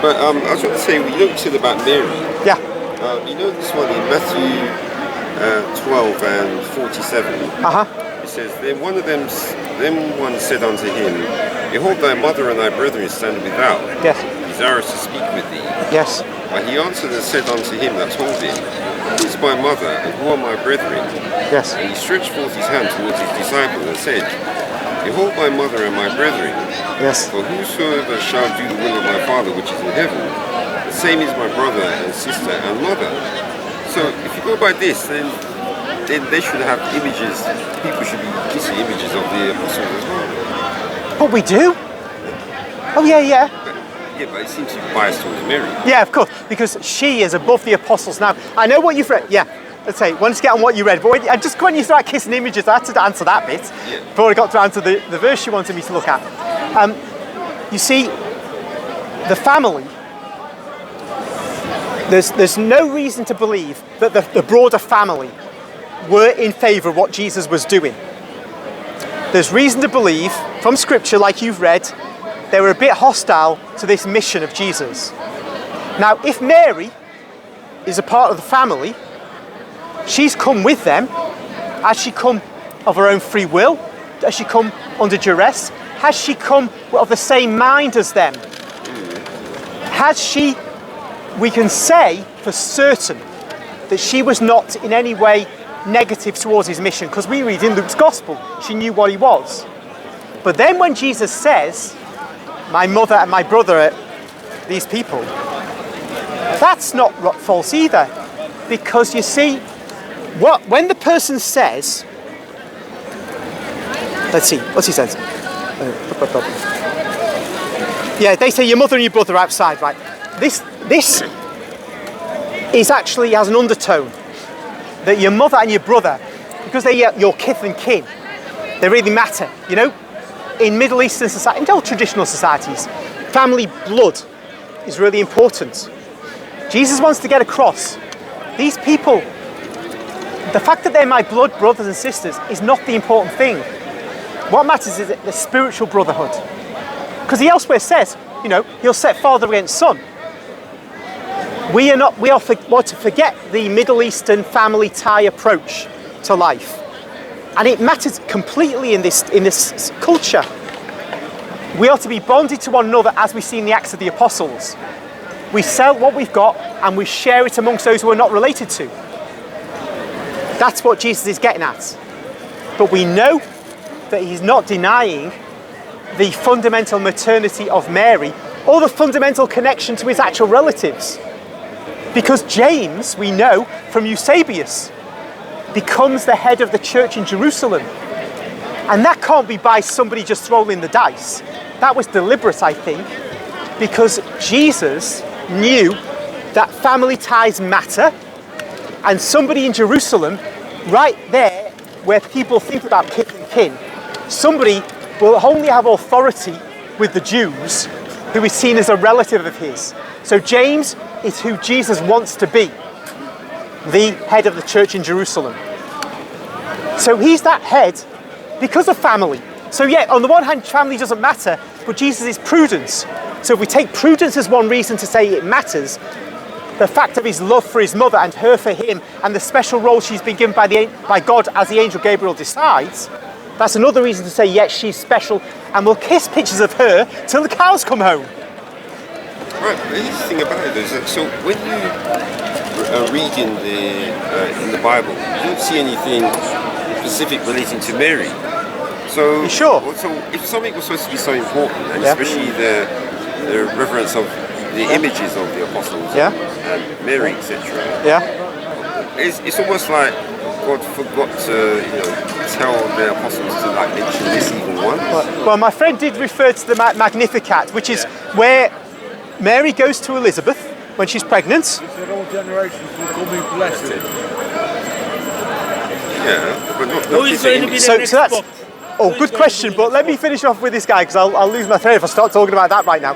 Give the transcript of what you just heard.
But I was going to say, you said about Mary. Yeah. This one in Matthew 12 and 47. It says, then one said unto him, Behold, thy mother and thy brethren stand without, Yes. desirous to speak with thee. Yes. But he answered and said unto him that told him, Who is my mother, and who are my brethren? Yes. And he stretched forth his hand towards his disciples and said, Behold my mother and my brethren. Yes. For whosoever shall do the will of my Father which is in heaven, the same is my brother and sister and mother. So if you go by this, then they should have images. People should be kissing images of the apostles as well. But we do. Oh yeah. But it seems to be biased towards Mary. Yeah, of course, because she is above the apostles. Now, I know what you've read. Yeah, let's say, let's get on what you read. But when you start kissing images, I had to answer that bit before I got to answer the verse you wanted me to look at. You see, the family, there's no reason to believe that the broader family were in favour of what Jesus was doing. There's reason to believe, from Scripture, like you've read, they were a bit hostile to this mission of Jesus. Now, if Mary is a part of the family, she's come with them. Has she come of her own free will? Has she come under duress? Has she come of the same mind as them? Has she, we can say for certain that she was not in any way negative towards his mission, because we read in Luke's Gospel, she knew what he was. But then when Jesus says, my mother and my brother are these people, that's not false either. Because you see, when the person says, let's see, what's he says? Yeah, they say your mother and your brother are outside, right? This is actually has an undertone that your mother and your brother, because they're your kith and kin, they really matter, you know? In Middle Eastern society, in all traditional societies, family blood is really important. Jesus wants to get across, these people, the fact that they're my blood brothers and sisters is not the important thing. What matters is the spiritual brotherhood. Because he elsewhere says, he'll set father against son. We are to forget the Middle Eastern family tie approach to life. And it matters completely in this culture. We are to be bonded to one another as we see in the Acts of the Apostles. We sell what we've got and we share it amongst those who are not related to. That's what Jesus is getting at. But we know that he's not denying the fundamental maternity of Mary or the fundamental connection to his actual relatives. Because James, we know from Eusebius, becomes the head of the church in Jerusalem. And that can't be by somebody just rolling the dice. That was deliberate, I think, because Jesus knew that family ties matter, and somebody in Jerusalem, right there where people think about kith and kin, somebody will only have authority with the Jews who is seen as a relative of his. So James is who Jesus wants to be, the head of the church in Jerusalem. So he's that head because of family. So yeah, on the one hand, family doesn't matter, but Jesus is prudence. So if we take prudence as one reason to say it matters, the fact of his love for his mother and her for him, and the special role she's been given by God as the angel Gabriel decides, that's another reason to say, yes, she's special, and we'll kiss pictures of her till the cows come home. Right, the interesting about it is that, so when you read in the Bible, you don't see anything specific relating to Mary. So, you sure? So if something was supposed to be so important, and especially the reverence of the images of the apostles and Mary, etc. It's almost like God forgot to tell the apostles to mention this even once. Well, my friend did refer to the Magnificat, which is where Mary goes to Elizabeth when she's pregnant. He said all generations will call me blessed. Yeah, but not Who is going to be the next that's good question, but let me finish off with this guy, because I'll lose my thread if I start talking about that right now.